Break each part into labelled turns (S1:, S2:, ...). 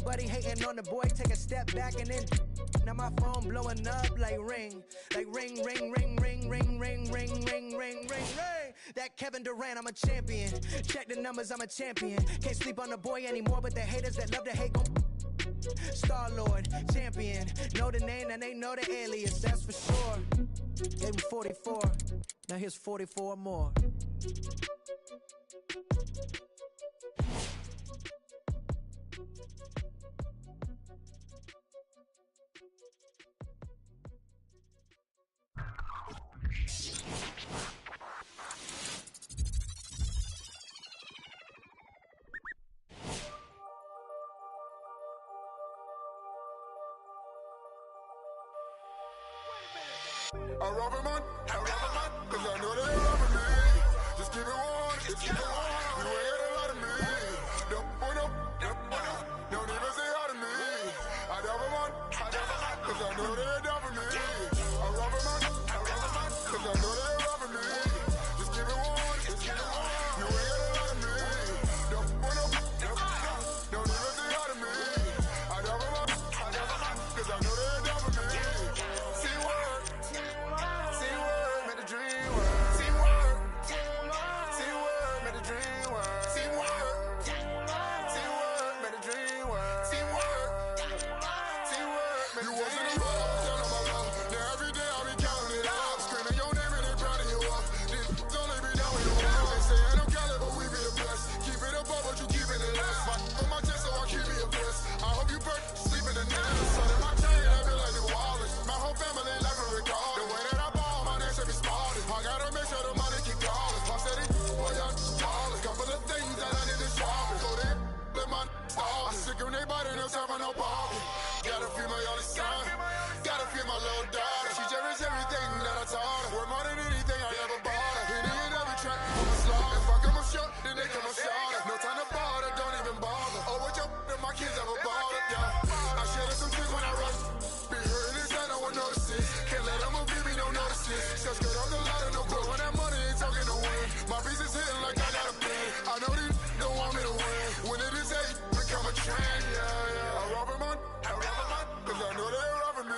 S1: Everybody hating on the boy, take a step back and then now my phone blowing up like ring, ring, ring, ring, ring, ring, ring, ring, ring, ring, ring. That Kevin Durant, I'm a champion. Check the numbers, I'm a champion. Can't sleep on the boy anymore, but the haters that love to hate gon' Star-Lord, champion. Know the name and they know the alias, that's for sure. Gave him 44, now here's 44 more.
S2: I rob a man, cause I know they robbing me. Just keep it one, you ain't got a lot of me. Don't even say hi to me. I rob a man, cause I know they robbing me. I rob a man, cause I know they robbing me. Just keep it one, you ain't got a lot of me. Don't even say hi to me. I rob a man, cause I know they robbing me. See what? Gotta feed my only son, gotta feed my little daughter. She cherish everything that I taught her. Worth more than anything I ever bought her. Any and every track, I'm a slaughter. If I come up short, then they come up shorter. No time to bother, don't even bother. Oh, what your and my kids ever bought it, yeah. I share some things when I rush. Be hurting inside, no one notices. Can't let them give me no notices. Just good off the ladder, no good. When that money ain't talking to win. My piece is hitting like I got a plan. I know these don't want me to win. When it is hate, become a trend, yeah. I rob a man, cause I know they robbing me.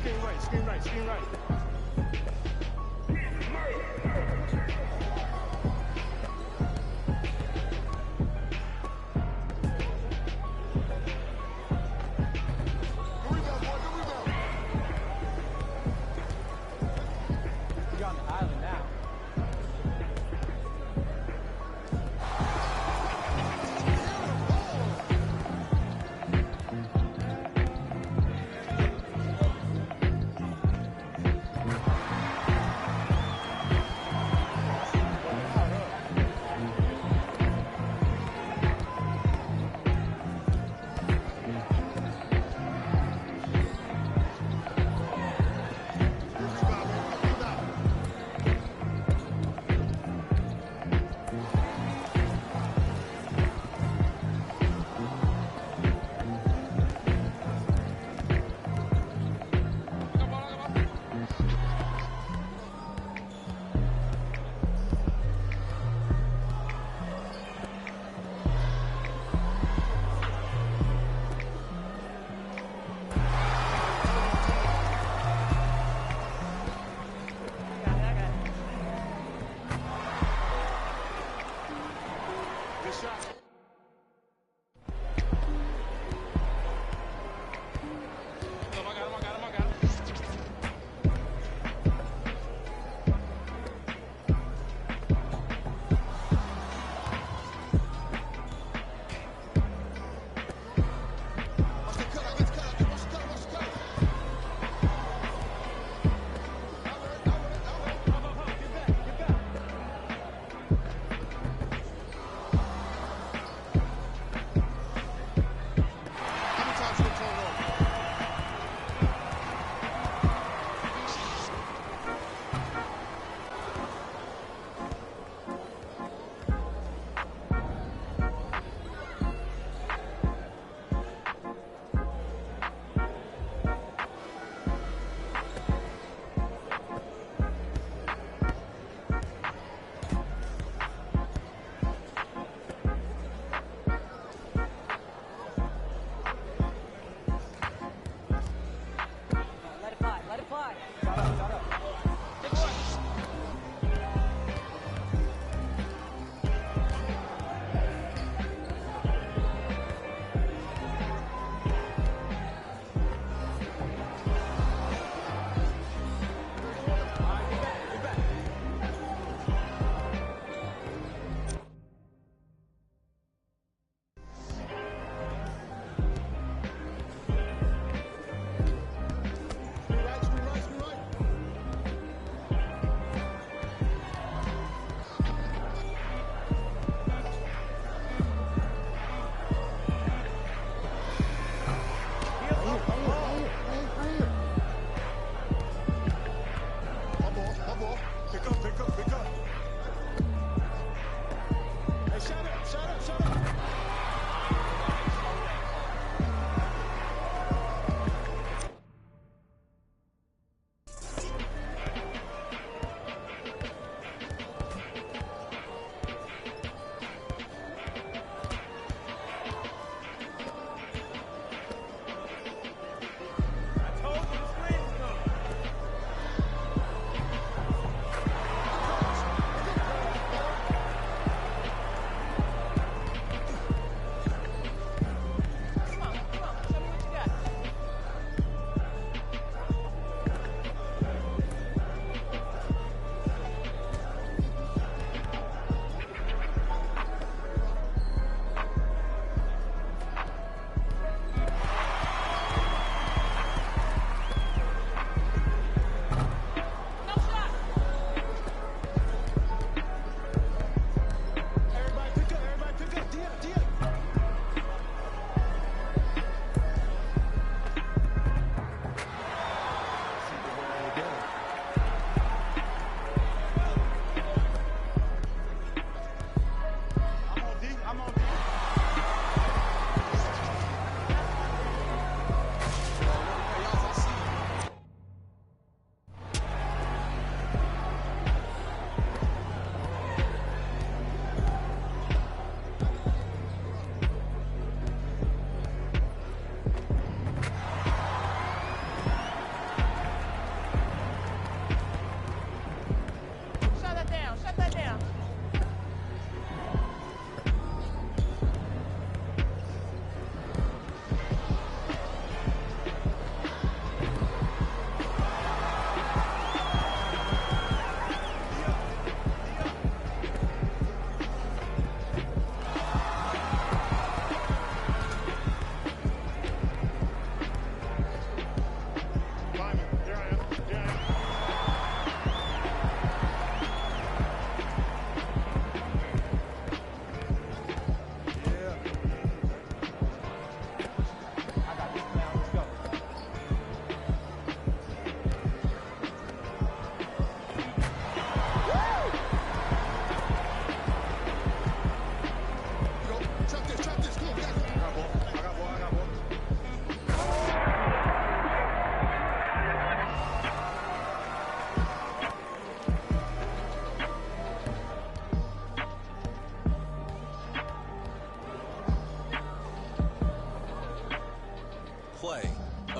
S3: Screen right, screen right, screen right.
S4: You're on the island now.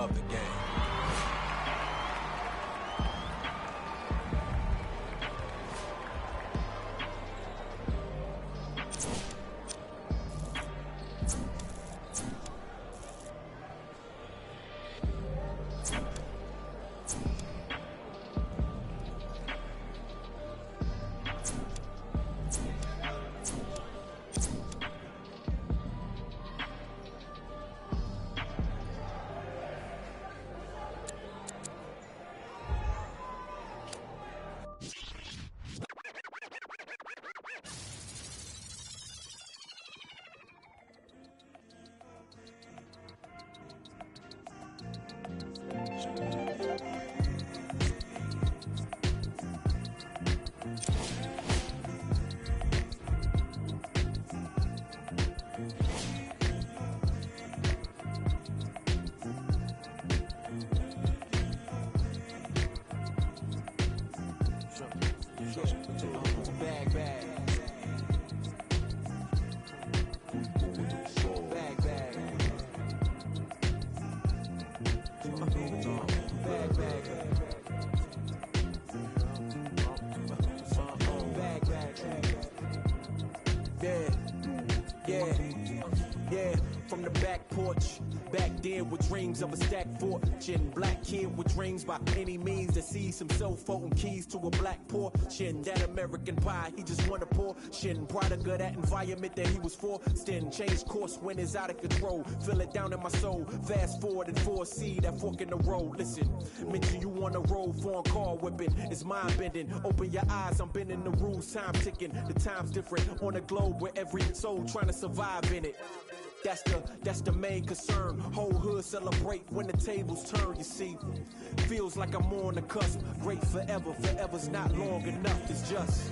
S3: of the game. Yeah, from the back porch. Back then with dreams of a stacked fortune. Black kid with dreams by any means to see some cell-phone keys to a black portion. That American pie, he just wanna portion. Product of that environment that he was forced in. Change course when it's out of control. Feel it down in my soul. Fast forward and foresee that fork in the road. Listen, mention you on the road, foreign car whipping. It's mind bending. Open your eyes, I'm bending the rules. Time ticking. The time's different on the globe where every soul trying to survive in it. That's the main concern. Whole hood celebrate when the tables turn, you see. Feels like I'm on the cusp. Great forever, forever's not long enough, it's just.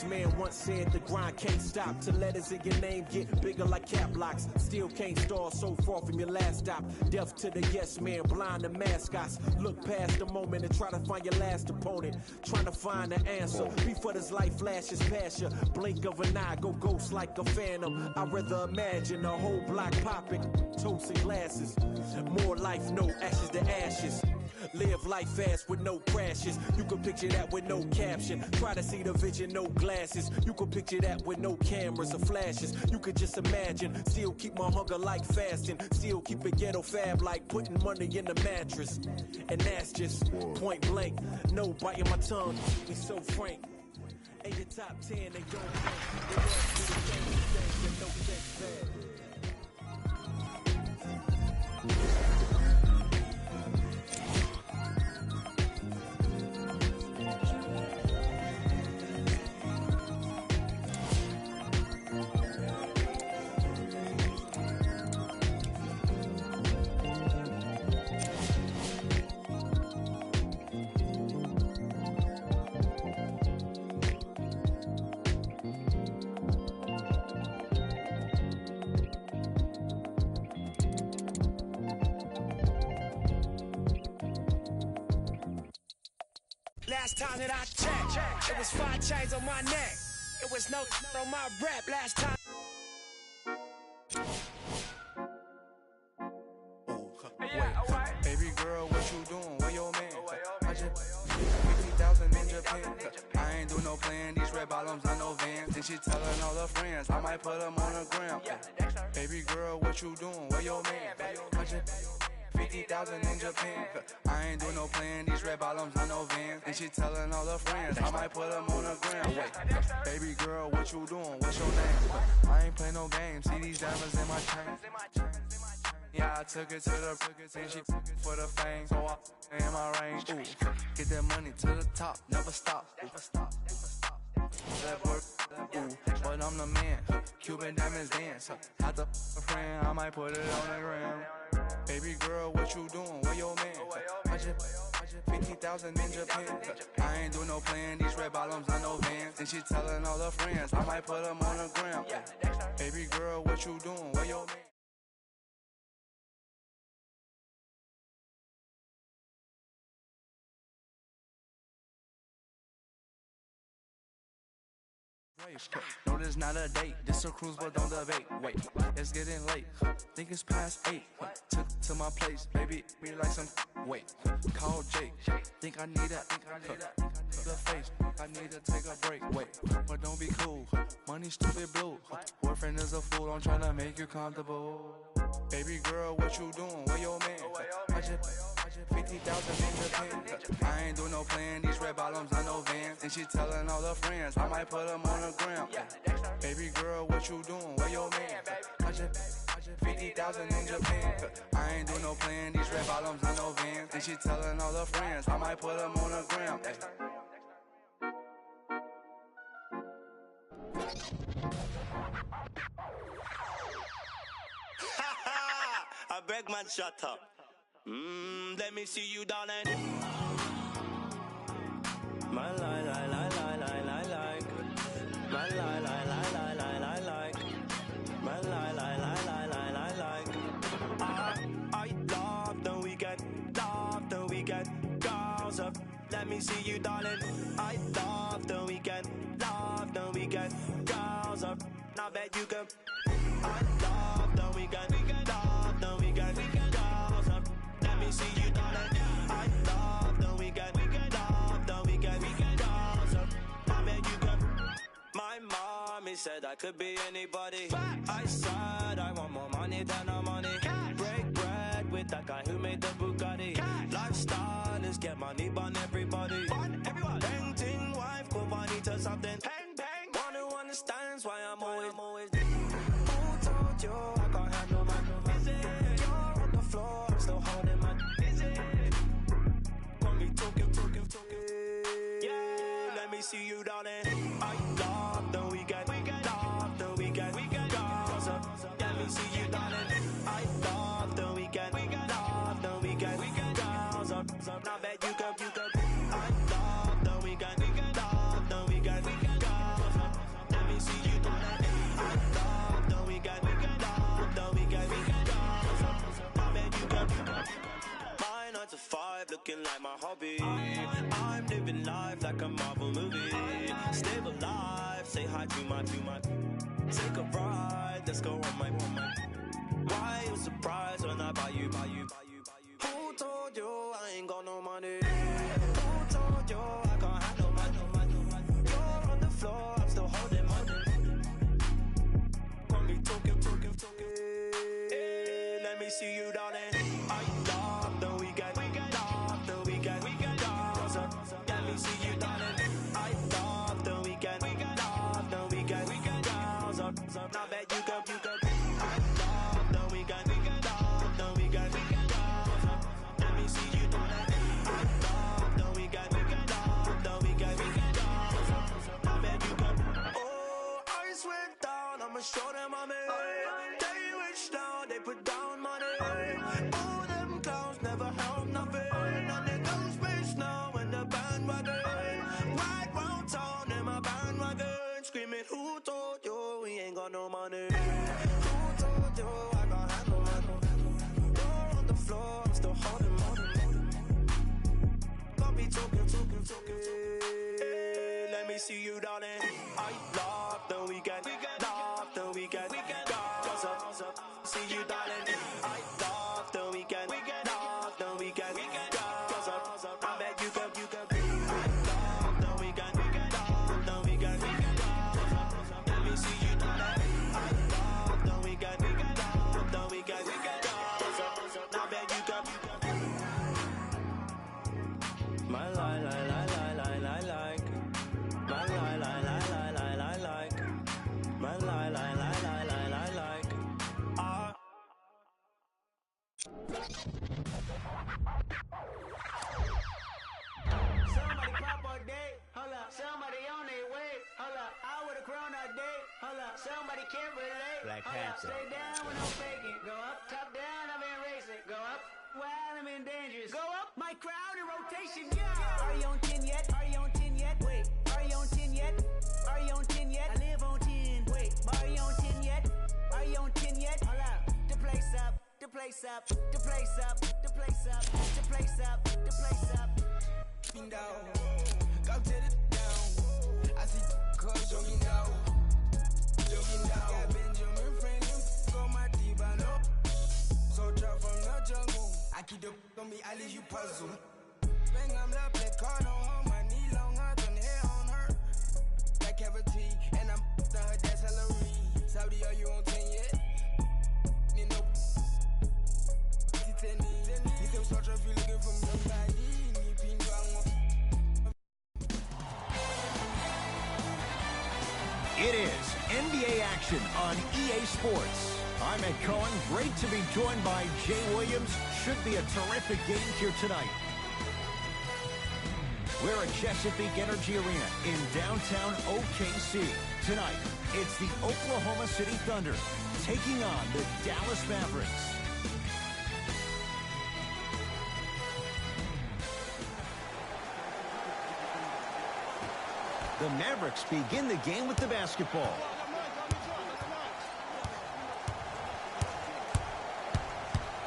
S3: Man once said the grind can't stop till letters in your name get bigger like cap locks. Still can't stall so far from your last stop. Deaf to the yes man, blind to mascots. Look past the moment and try to find your last opponent. Trying to find the answer before this life flashes past you. Blink of an eye, go ghost like a phantom. I'd rather imagine a whole block popping, toasting glasses. More life, no ashes to ashes. Live life fast with no crashes. You can picture that with no caption. Try to see the vision, no glasses. You can picture that with no cameras or flashes. You could just imagine. Still keep my hunger like fasting. Still keep it ghetto fab like putting money in the mattress. And that's just point blank. No biting my tongue. Be so frank. In your top 10, they don't rank. They all do the same thing with no sex bad.
S5: Last time that I checked, it was 5 chains on my neck. It was no on my rap last time.
S6: Baby girl, what you doing? Where your man? I just 50,000 in Japan. I ain't do no plan. These red bottoms, I know Vans. And she telling all her friends, I might put them on the gram. Baby girl, what you doing? Where your man? I just 50,000 in Japan. I ain't do no plan. These red bottoms, I know Vans. And she telling all her friends, I might put them on the gram. Wait, baby girl, what you doing? What's your name? I ain't play no games. See these diamonds in my chain. Yeah, I took it to the and she for the fame. So I in my range. Ooh, get that money to the top, never stop. That work, ooh, but I'm the man. Cuban diamonds dance. Had to a friend, I might put it on the gram. Baby girl, what you doing? Where your man? I just 50,000 in Japan. I ain't do no plan. These red bottoms, I know Vans. And she telling all her friends, I might put them on the gram. Baby girl, what you doing? Where your man? No, this not a date. This a cruise, but don't debate. Wait, it's getting late. Think it's past 8. Took to my place, baby. Me like some. Wait, call Jake. Think I need that. The face. I need to take a break. Wait, but don't be cool. Money stupid blue. Boyfriend is a fool. I'm trying to make you comfortable. Baby girl, what you doing? Where your man? I just 50,000 in Japan. I ain't do no plan. These red bottoms, I know Vans. And she telling all her friends, I might put them on the gram. Baby girl, what you doing? Where your man? I just 50,000 in Japan. I ain't do no plan. These red bottoms, I know Vans. And she telling all her friends, I might put them on the gram.
S7: I beg man, shut up. Let me see you, darling. My lie, lie, lie, lie, lie, lie, like. My lie, lie, lie, lie, lie, lie, like. My lie, lie, lie, lie, lie, lie, like. I love the weekend, girls up. Let me see you, darling. I love the weekend, girls up. Now bet you can. I love the weekend, girls up. Let me see you, darling. I love the weekend, girls up. Now bet you can. My mommy said I could be anybody. I said I want more money than no money. Break bread with that guy who made the Bugatti. Lifestyle is get money, bun everybody. Bang ting wife, go money to something. Bang bang. One who understands why I'm always. Who told you I can't handle my? You're on the floor, I'm still holding my. Want me talking. Yeah, let me see you, darling. I love the weekend, girls up. Let me see you, darling. I love the weekend, girls up. Now bet you can. I love the weekend, girls up. Let me see you, darling. I love the weekend, girls up. Now bet you can. My 9 to 5 looking like my hobby. I'm living life like a Marvel movie. Stable life, say hi to my. Take a ride, let's go on my. Why you surprised when I buy you? Who told you I ain't got no money? Who told you I can't handle money? You're on the floor, I'm still holding money. Want me talking. Hey, let me see you, darling. I love the weekend, girls up. Let me see you, darling. I love the weekend, girls up. Now bet you can. I love the weekend, girls up. Let me see you, darling. I love the weekend, girls up. Now bet you can. Oh, I swear down, I'ma show them I'm in. They wish now they put down money. All them clowns never help nothing. And they go space now when the bandwagon. Right round town in my bandwagon. Screaming, who told you we ain't got no money? Who told you I can't handle money? You're on the floor, I'm still holding money. Got me talking. Hey, let me see you, darling. I love the weekend, girls up. See you, darling. I love the weekend, girls up. I bet you can. I love the weekend, girls up. Let me see you, darling. I love the weekend, girls up. Now bet you can. My lie, like. My lie, like. My lie, like.
S8: Somebody pop a date, hold up. Somebody on their way, hold up. I would've grown a date, hold up. Somebody can't relate,
S9: Black
S8: hold up.
S9: Panther.
S8: Stay down when I'm faking. Go up, top down, I've been racing. and dangerous. Go up, my crowd in rotation, yeah. Are you on 10 yet? Are you on 10 yet? Wait, are you on 10 yet? Are you on 10 yet? I live on 10. Wait, are you on 10 yet? Are you on 10 yet? Hold up. The place up, the place up, the place up, the place up, the place up, the place up.
S9: Down, go to the down. I see cars jogging down, jogging down. Got Benjamin Franklin on my T-Bano. Soldier from the jungle. I keep the on me, I leave you puzzle. Bang, I'm the play card on her, my knee long, I done hair on her. That cavity, and I'm done her, that's Hillary. Saudi, are you on 10 yet? Nino. He's a soldier if you looking for somebody.
S10: It is NBA action on EA Sports. I'm Ed Cohen. Great to be joined by Jay Williams. Should be a terrific game here tonight. We're at Chesapeake Energy Arena in downtown OKC. Tonight, it's the Oklahoma City Thunder taking on the Dallas Mavericks. The Mavericks begin the game with the basketball.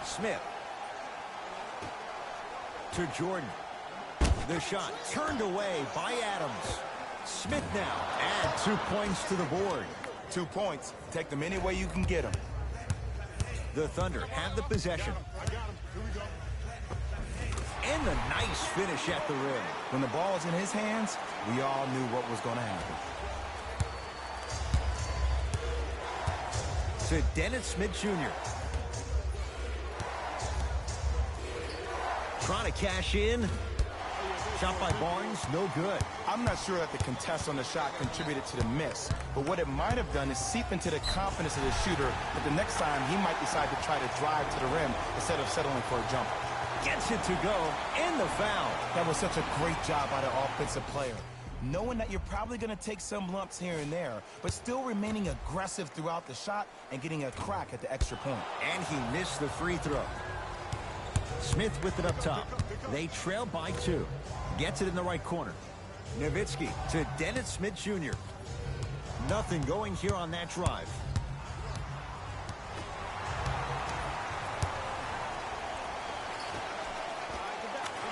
S10: Smith. To Jordan. The shot turned away by Adams. Smith now add 2 points to the board.
S11: 2 points. Take them any way you can get them.
S10: The Thunder have the possession. And the nice finish at the rim.
S11: When the ball's in his hands, we all knew what was going to happen.
S10: To Dennis Smith Jr. Trying to cash in. Shot by Barnes, no good.
S11: I'm not sure that the contest on the shot contributed to the miss, but what it might have done is seep into the confidence of the shooter that the next time he might decide to try to drive to the rim instead of settling for a jumper.
S10: Gets it to go, and the foul.
S11: That was such a great job by the offensive player. Knowing that you're probably going to take some lumps here and there, but still remaining aggressive throughout the shot and getting a crack at the extra point.
S10: And he missed the free throw. Smith with it up top. They trail by 2. Gets it in the right corner. Nowitzki to Dennis Smith Jr. Nothing going here on that drive.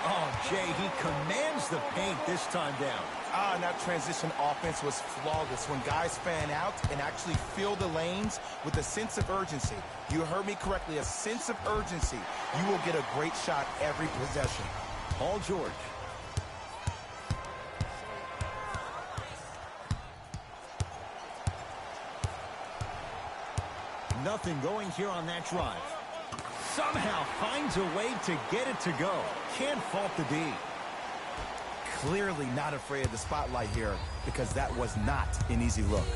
S10: Oh, Jay, he commands the paint this time down.
S11: And that transition offense was flawless when guys fan out and actually fill the lanes with a sense of urgency. You heard me correctly, a sense of urgency. You will get a great shot every possession.
S10: Paul George. Nothing going here on that drive. Somehow finds a way to get it to go. Can't fault the D.
S11: Clearly not afraid of the spotlight here because that was not an easy look.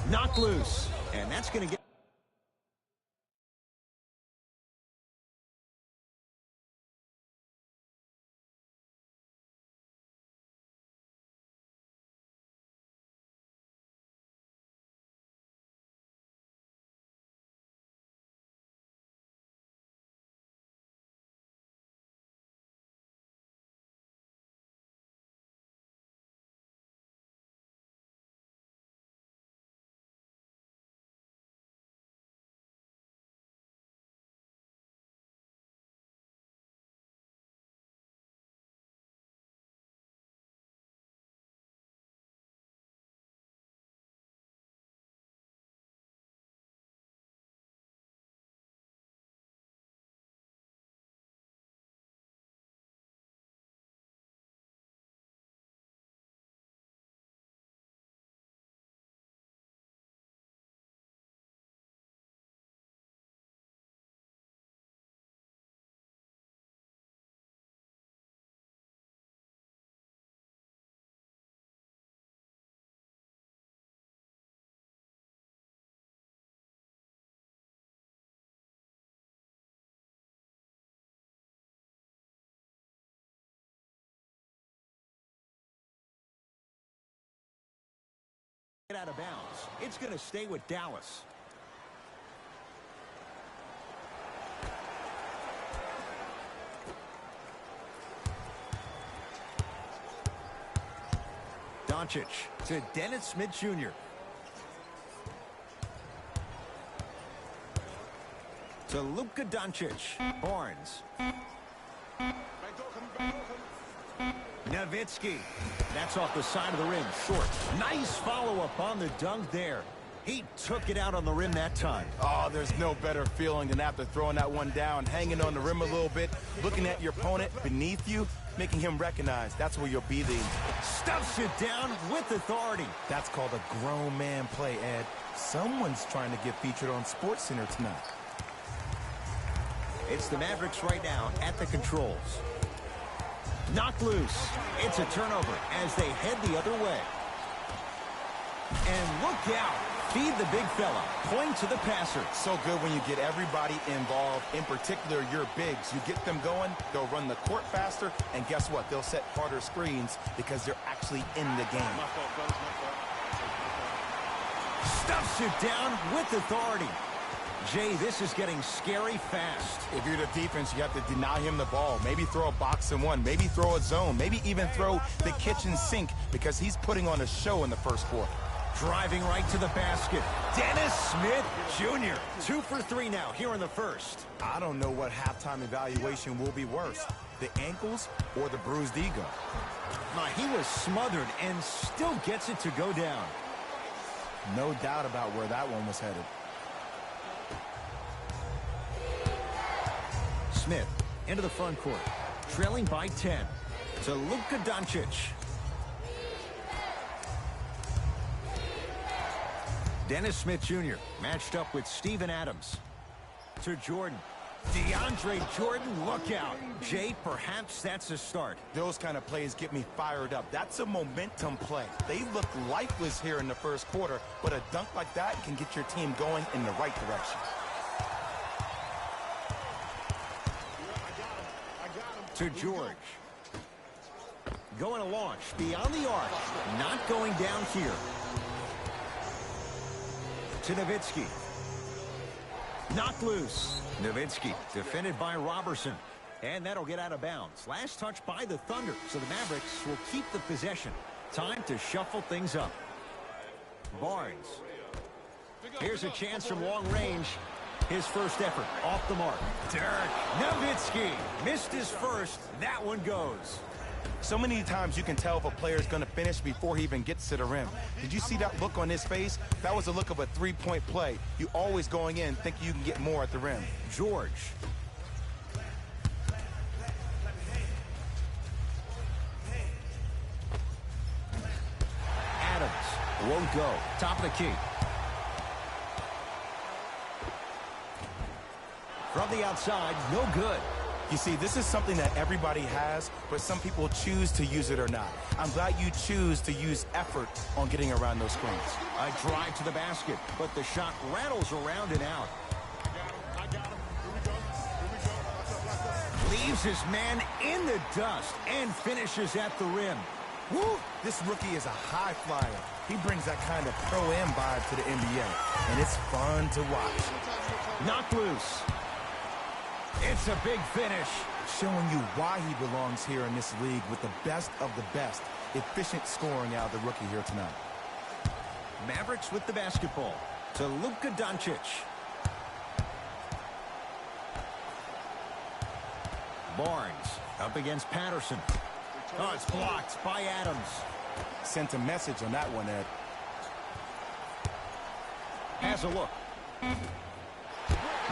S10: Knocked loose. And that's going to get... out of bounds. It's going to stay with Dallas. Doncic to Dennis Smith Jr. To Luka Doncic. Barnes. Nowitzki. That's off the side of the rim. Short. Nice follow-up on the dunk there. He took it out on the rim that time.
S11: Oh, there's no better feeling than after throwing that one down, hanging on the rim a little bit, looking at your opponent beneath you, making him recognize that's where you're breathing.
S10: Stuffs it down with authority.
S11: That's called a grown man play, Ed. Someone's trying to get featured on SportsCenter tonight.
S10: It's the Mavericks right now at the controls. Knocked loose. It's a turnover as they head the other way. And look out. Feed the big fella. Point to the passer.
S11: So good when you get everybody involved, in particular your bigs. You get them going, they'll run the court faster, and guess what? They'll set harder screens because they're actually in the game.
S10: Stuffs it down with authority. Jay, this is getting scary fast.
S11: If you're the defense, you have to deny him the ball. Maybe throw a box and one. Maybe throw a zone. Maybe even throw the kitchen sink because he's putting on a show in the first quarter.
S10: Driving right to the basket. Dennis Smith Jr. 2 for 3 now here in the first.
S11: I don't know what halftime evaluation will be worse, the ankles or the bruised ego.
S10: He was smothered and still gets it to go down.
S11: No doubt about where that one was headed.
S10: Smith into the front court, trailing by 10 to Luka Doncic. Dennis Smith Jr. matched up with Steven Adams. To Jordan. DeAndre Jordan, look out. Jay, perhaps that's a start.
S11: Those kind of plays get me fired up. That's a momentum play. They look lifeless here in the first quarter, but a dunk like that can get your team going in the right direction.
S10: To George. Going to launch beyond the arc. Not going down here. To Nowitzki. Knocked loose. Nowitzki defended by Robertson. And that'll get out of bounds. Last touch by the Thunder. So the Mavericks will keep the possession. Time to shuffle things up. Barnes. Here's a chance from long range. His first effort off the mark. Dirk Nowitzki missed his first. That one goes.
S11: So many times you can tell if a player is going to finish before he even gets to the rim. Did you see that look on his face? That was a look of a three-point play. You always going in thinking you can get more at the rim.
S10: George. Adams won't go. Top of the key. From the outside, no good.
S11: You see, this is something that everybody has, but some people choose to use it or not. I'm glad you choose to use effort on getting around those screens.
S10: A drive to the basket, but the shot rattles around and out. Leaves his man in the dust and finishes at the rim.
S11: Woo! This rookie is a high flyer. He brings that kind of pro-am vibe to the NBA, and it's fun to watch.
S10: Knocked loose. It's a big finish.
S11: Showing you why he belongs here in this league with the best of the best. Efficient scoring out of the rookie here tonight.
S10: Mavericks with the basketball to Luka Doncic. Barnes up against Patterson. Oh, it's blocked by Adams.
S11: Sent a message on that one, Ed.
S10: Has a look.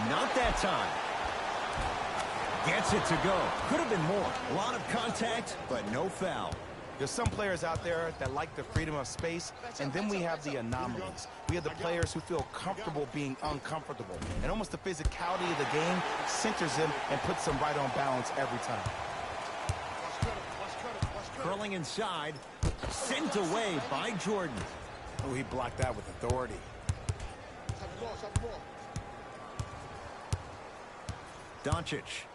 S10: Not that time. Gets it to go. Could have been more. A lot of contact, but no foul.
S11: There's some players out there that like the freedom of space, and then we have the anomalies. We have the players who feel comfortable being uncomfortable. And almost the physicality of the game centers them and puts them right on balance every time.
S10: Curling inside. Sent away by Jordan.
S11: Oh, he blocked that with authority.
S10: Doncic.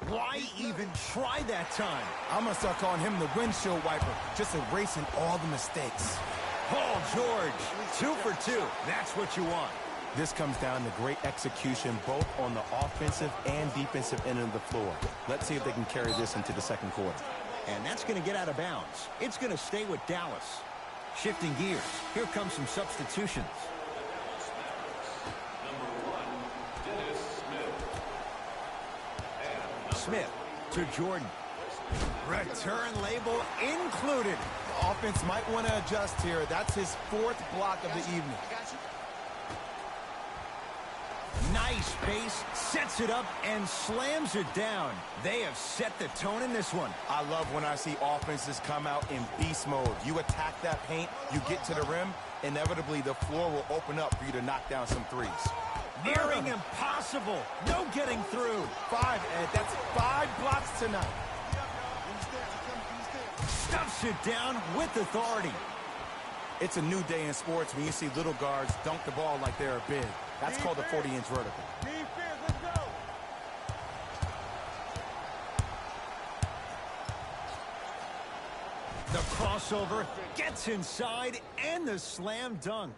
S10: Why even try that time?
S11: I'm going to start calling him the windshield wiper, just erasing all the mistakes.
S10: Paul George, 2 for 2. That's what you want.
S11: This comes down to great execution both on the offensive and defensive end of the floor. Let's see if they can carry this into the second quarter.
S10: And that's going to get out of bounds. It's going to stay with Dallas. Shifting gears, here come some substitutions. Smith to Jordan. Return label included.
S11: The offense might want to adjust here. That's his 4th block of the evening.
S10: Nice pace, sets it up, and slams it down. They have set the tone in this one.
S11: I love when I see offenses come out in beast mode. You attack that paint, you get to the rim, inevitably the floor will open up for you to knock down some threes.
S10: Nearing impossible. No getting through.
S11: 5, Ed. That's 5 blocks tonight.
S10: Stuffs it down with authority.
S11: It's a new day in sports when you see little guards dunk the ball like they're big. That's called a 40-inch vertical.
S10: The crossover gets inside and the slam dunk.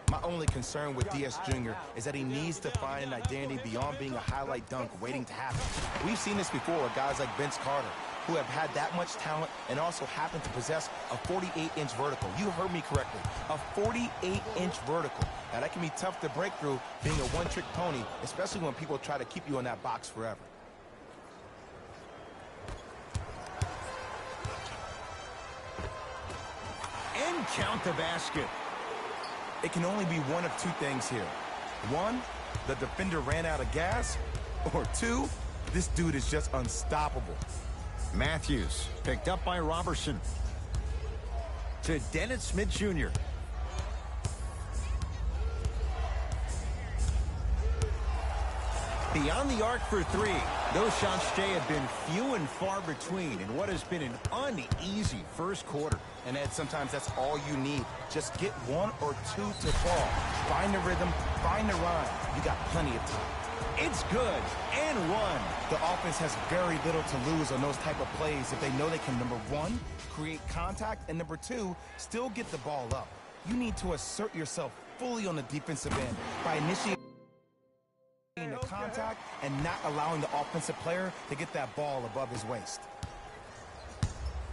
S11: My only concern with DS Jr. is that he needs to find an identity beyond being a highlight dunk waiting to happen. We've seen this before with guys like Vince Carter, who have had that much talent and also happen to possess a 48-inch vertical. You heard me correctly, a 48-inch vertical. Now, that can be tough to break through being a one-trick pony, especially when people try to keep you in that box forever.
S10: And count the basket.
S11: It can only be one of 2 things here. 1, the defender ran out of gas, or 2, this dude is just unstoppable.
S10: Matthews picked up by Robertson. To Dennis Smith Jr. Beyond the arc for 3. Those shots, Jay, have been few and far between in what has been an uneasy first quarter.
S11: And Ed, sometimes that's all you need. Just get 1 or 2 to fall. Find the rhythm, find the rhyme. You got plenty of time.
S10: It's good, and 1.
S11: The offense has very little to lose on those type of plays if they know they can, number 1, create contact, and number 2, still get the ball up. You need to assert yourself fully on the defensive end by initiating the contact and not allowing the offensive player to get that ball above his waist.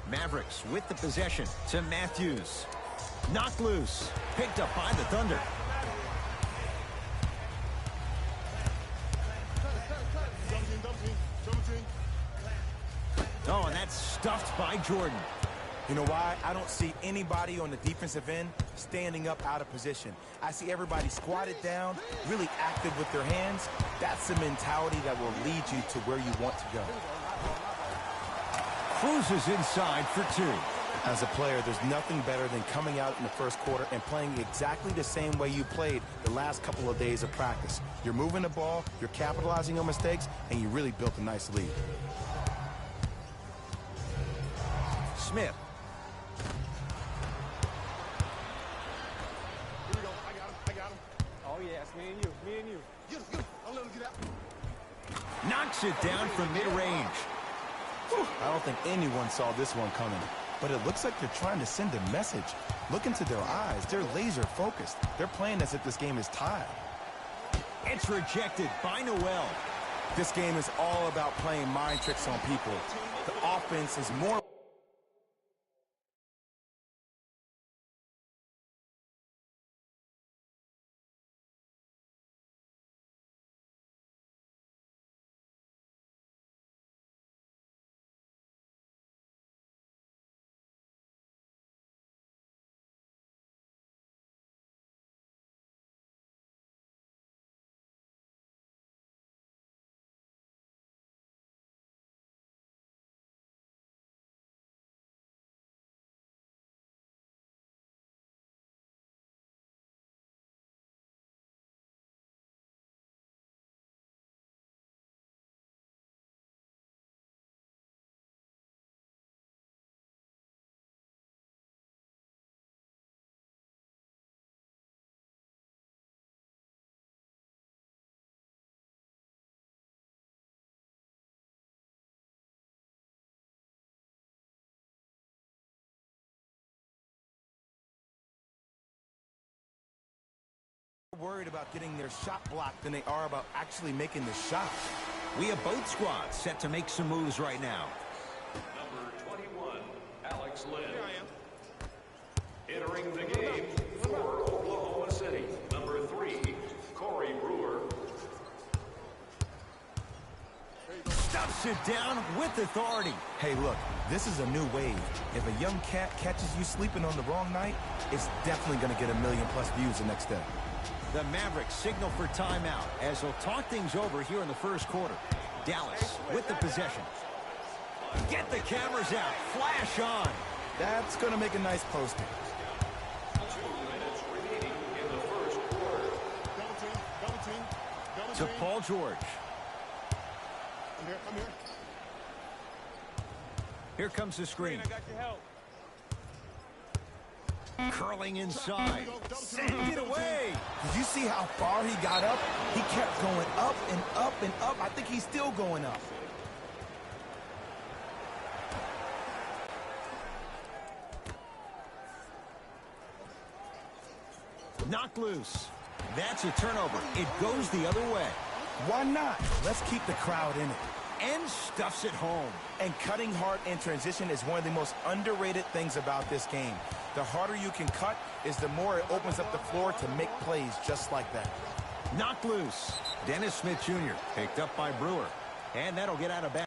S10: Mavericks with the possession to Matthews. Knocked loose. Picked up by the Thunder. Oh, and that's stuffed by Jordan.
S11: You know why? I don't see anybody on the defensive end standing up out of position. I see everybody squatted down, really active with their hands. That's the mentality that will lead you to where you want to go.
S10: Cruises inside for 2.
S11: As a player, there's nothing better than coming out in the first quarter and playing exactly the same way you played the last couple of days of practice. You're moving the ball, you're capitalizing on mistakes, and you really built a nice lead.
S10: Smith.
S4: I got him. Oh, yeah, it's me and you.
S2: Get him. I'll let him get out.
S10: Knocks it down from mid-range.
S11: I don't think anyone saw this one coming, but it looks like they're trying to send a message. Look into their eyes. They're laser focused. They're playing as if this game is tied.
S10: It's rejected by Noel.
S11: This game is all about playing mind tricks on people. The offense is more worried about getting their shot blocked than they are about actually making the shot.
S10: We have both squads set to make some moves right now.
S12: Number 21. Mavericks led. Entering the game for Oklahoma City, number 3, Corey Brewer.
S10: Stuffs it down with authority.
S11: Hey, look, this is a new wave. If a young cat catches you sleeping on the wrong night, it's definitely going to get 1 million+ views the next day.
S10: The Mavericks signal for timeout as they'll talk things over here in the first quarter. Dallas with the possession. Get the cameras out. Flash on.
S11: That's going to make a nice posting.
S12: 2 minutes remaining in the first quarter.
S2: Double team.
S10: To Paul George.
S2: Come here.
S10: Here comes the screen.
S4: I got your help.
S10: Curling inside. Send it away.
S11: Did you see how far he got up? He kept going up and up and up. I think he's still going up.
S10: Knocked loose. That's a turnover. It goes the other way.
S11: Why not? Let's keep the crowd in it.
S10: And stuffs it home.
S11: And cutting hard in transition is one of the most underrated things about this game. The harder you can cut is the more it opens up the floor to make plays just like that.
S10: Knocked loose. Dennis Smith Jr. picked up by Brewer. And that'll get out of bounds.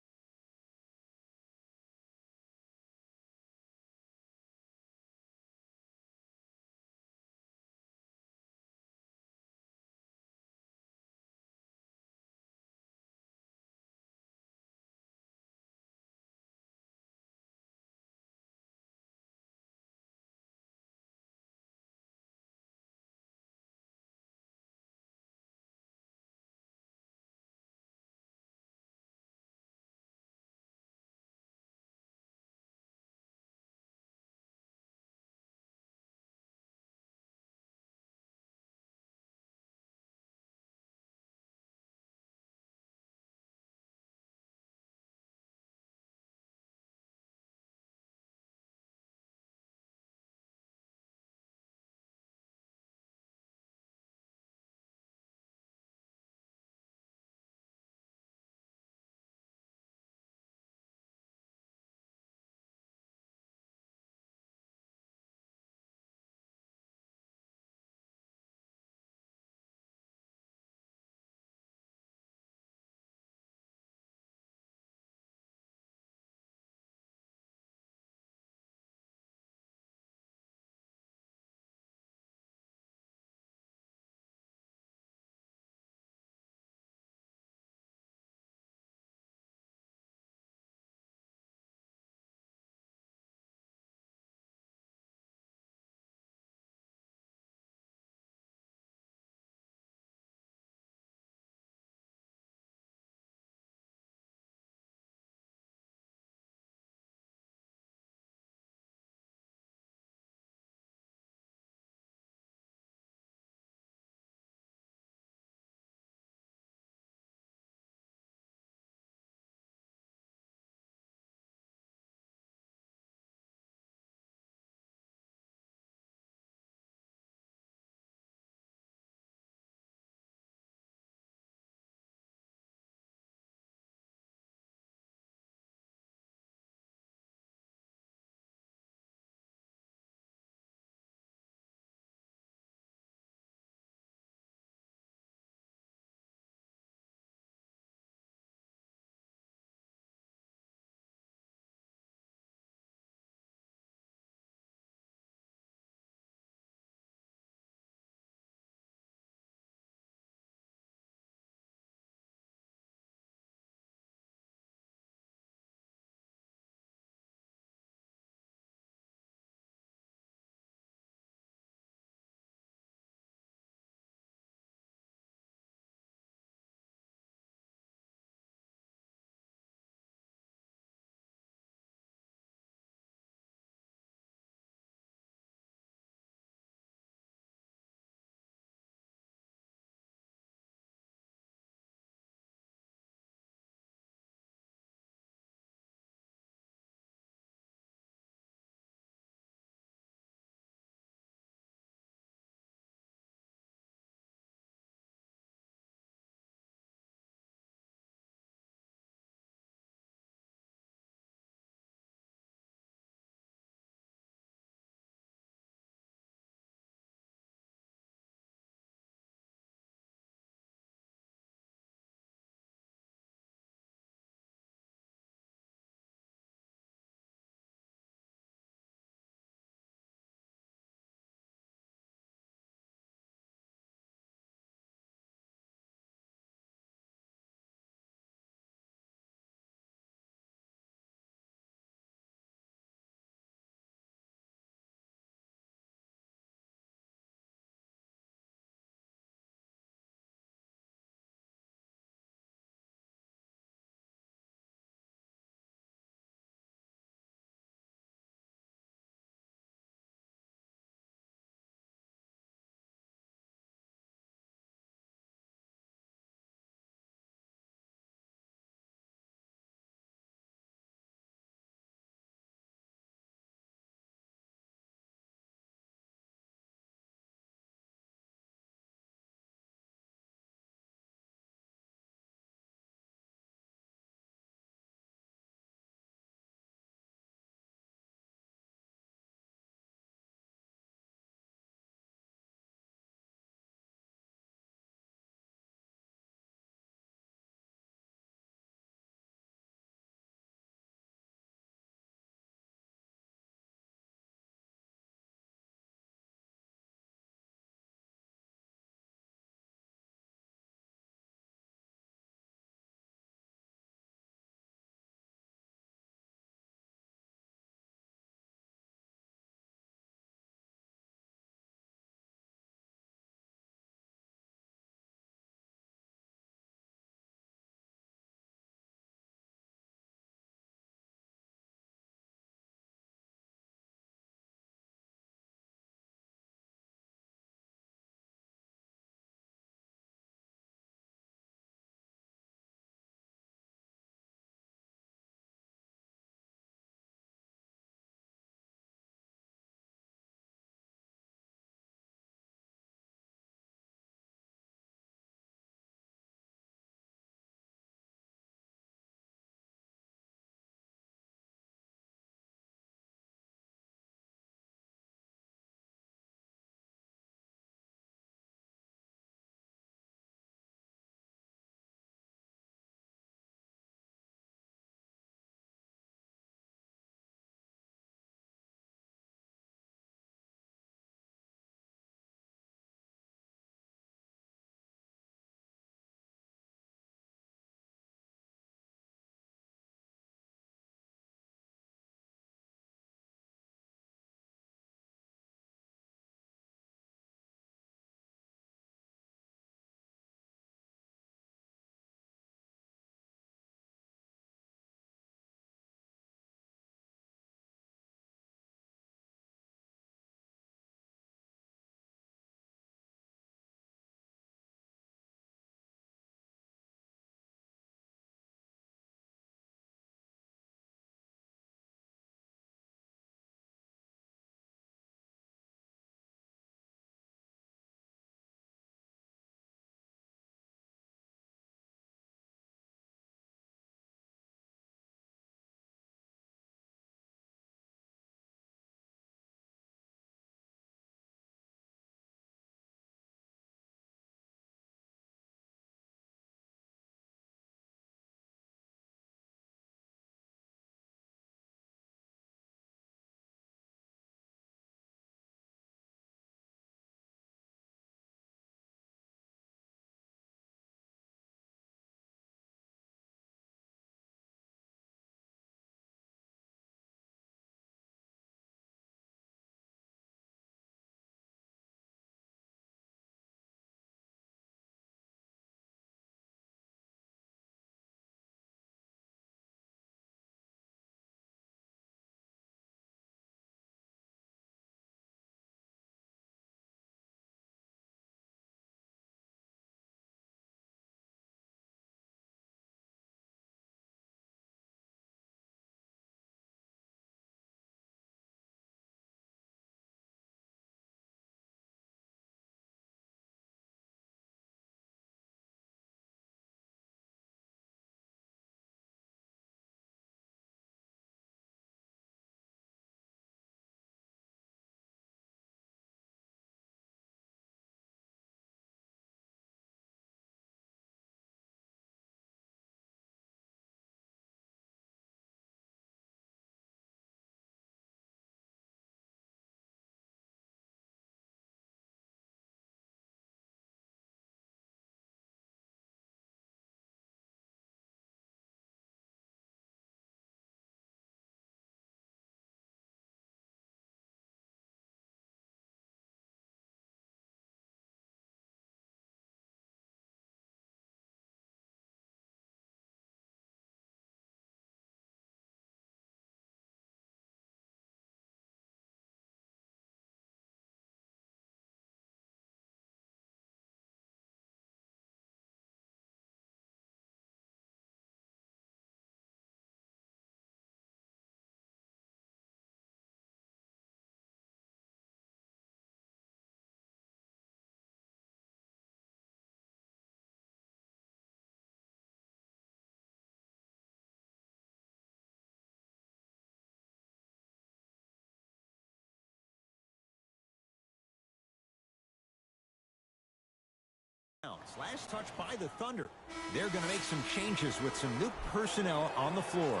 S10: Last touch by the Thunder. They're going to make some changes with some new personnel on the floor.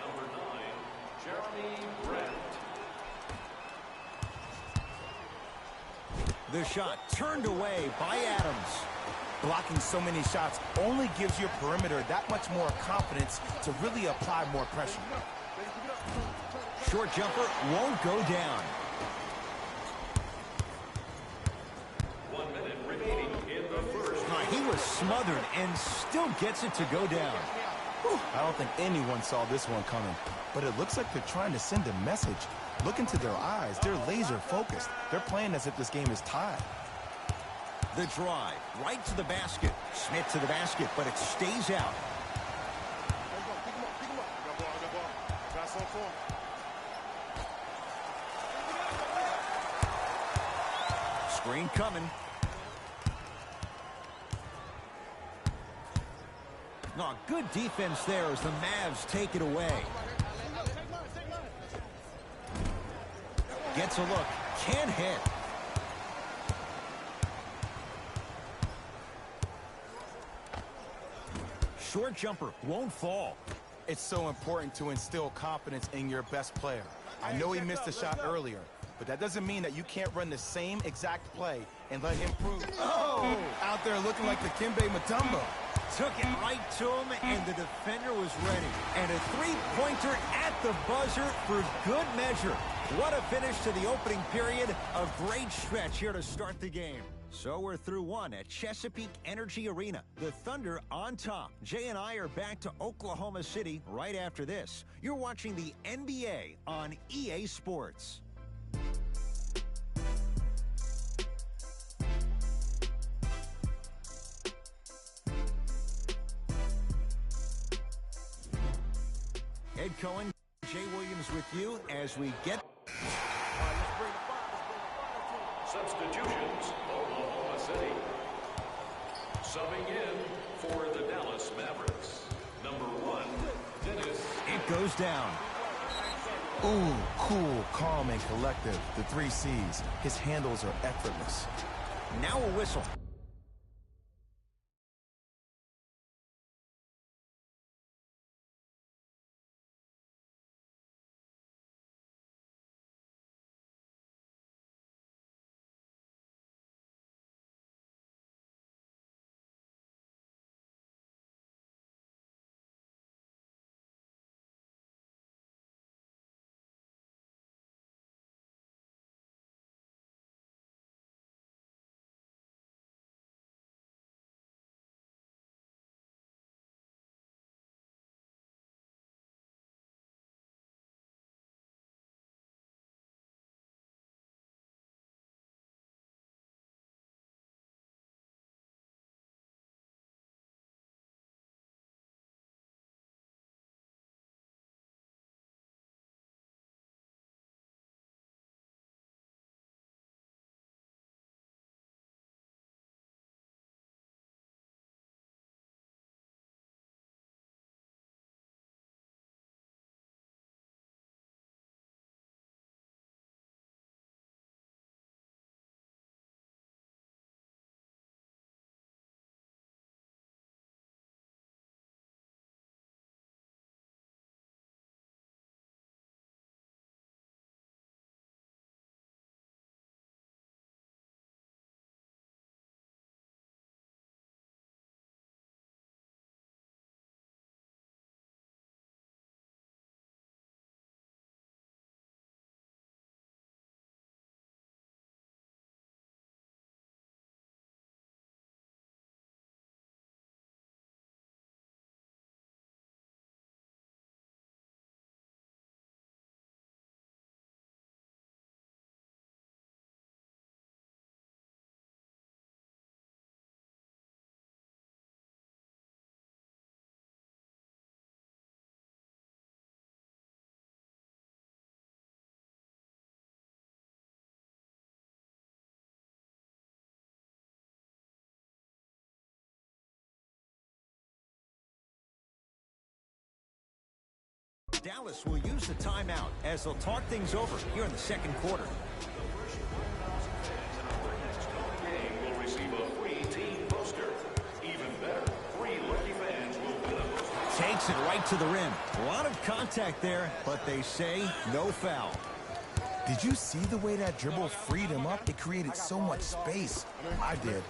S12: Number 9, Jeremy Grant.
S10: The shot turned away by Adams.
S11: Blocking so many shots only gives your perimeter that much more confidence to really apply more pressure.
S10: Short jumper won't go down.
S12: 1 minute remaining in the first.
S10: He was smothered and still gets it to go down.
S11: Whew, I don't think anyone saw this one coming, but it looks like they're trying to send a message. Look into their eyes. They're laser focused. They're playing as if this game is tied.
S10: The drive, right to the basket. Smith to the basket, but it stays out. Screen coming. No, good defense there as the Mavs take it away. Gets a look, can't hit. Short jumper won't fall.
S11: It's so important to instill confidence in your best player. I know he missed a shot earlier, but that doesn't mean that you can't run the same exact play and let him prove. Oh! Out there looking like the Kimbe Mutombo.
S10: Took it right to him, and the defender was ready. And a three-pointer at the buzzer for good measure. What a finish to the opening period. A great stretch here to start the game. So we're through one at Chesapeake Energy Arena. The Thunder on top. Jay and I are back to Oklahoma City right after this. You're watching the NBA on EA Sports. Ed Cohen, Jay Williams with you as we get...
S12: Substitutions, Oklahoma City. Subbing in for the Dallas Mavericks. Number 1, Dennis.
S10: It goes down.
S11: Ooh, cool, calm, and collective. The 3 C's. His handles are effortless.
S10: Now a whistle. Dallas will use the timeout as they'll talk things over here in the second quarter.
S12: Game will receive a free team
S10: Takes it right to the rim. A lot of contact there, but they say no foul.
S11: Did you see the way that dribble freed him up? It created so much space. I did.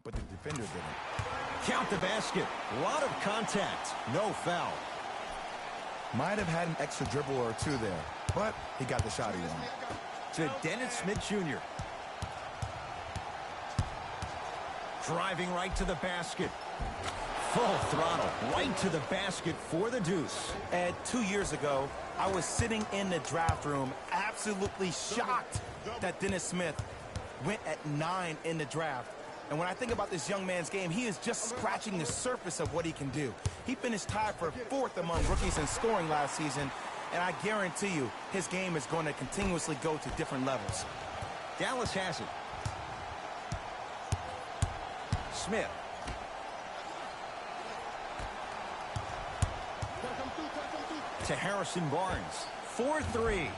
S11: But the defender didn't.
S10: Count the basket. A lot of contact. No foul.
S11: Might have had an extra dribble or two there, but he got the shot he wanted.
S10: To Dennis Smith Jr. Driving right to the basket. Full throttle. Right to the basket for the deuce.
S11: And 2 years ago, I was sitting in the draft room absolutely shocked that Dennis Smith went at 9 in the draft. And when I think about this young man's game, he is just scratching the surface of what he can do. He finished tied for 4th among rookies in scoring last season, and I guarantee you his game is going to continuously go to different levels.
S10: Dallas has it. Smith. To Harrison Barnes. 4-3.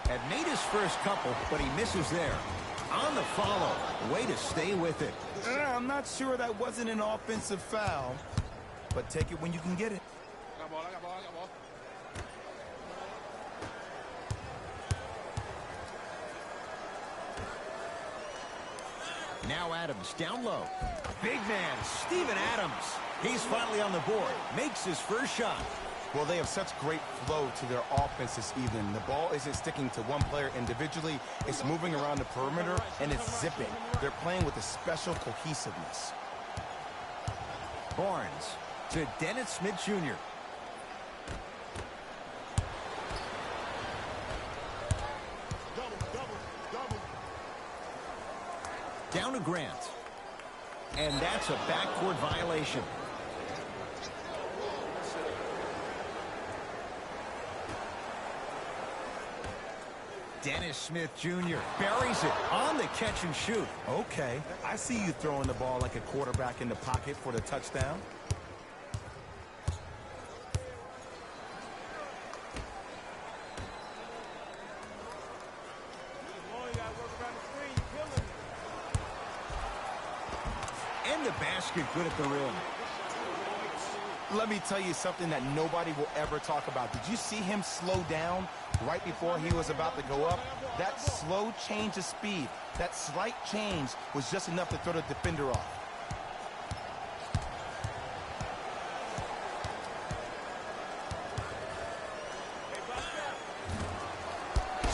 S10: Had made his first couple, but he misses there. On the follow. Way to stay with it.
S11: I'm not sure that wasn't an offensive foul, but take it when you can get it.
S10: Now Adams down low. Big man, Steven Adams. He's finally on the board. Makes his first shot.
S11: Well, they have such great flow to their offense this evening. The ball isn't sticking to one player individually. It's moving around the perimeter, and it's zipping. They're playing with a special cohesiveness.
S10: Barnes to Dennis Smith Jr. Down to Grant. And that's a backcourt violation. Dennis Smith Jr. buries it on the catch and shoot.
S11: Okay, I see you throwing the ball like a quarterback in the pocket for the touchdown.
S10: And the basket good at the rim.
S11: Let me tell you something that nobody will ever talk about. Did you see him slow down right before he was about to go up? That slow change of speed, that slight change was just enough to throw the defender off.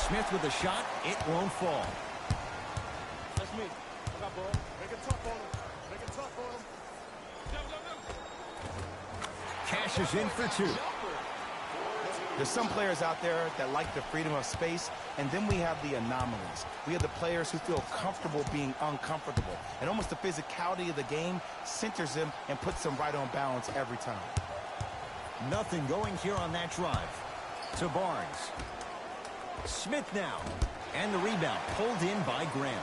S10: Smith with a shot. It won't fall.
S4: That's me. I got ball. Make it tough on him. Make it tough on him.
S10: Cashes in for 2.
S11: There's some players out there that like the freedom of space, and then we have the anomalies. We have the players who feel comfortable being uncomfortable, and almost the physicality of the game centers them and puts them right on balance every time.
S10: Nothing going here on that drive. To Barnes. Smith now. And the rebound pulled in by Grant.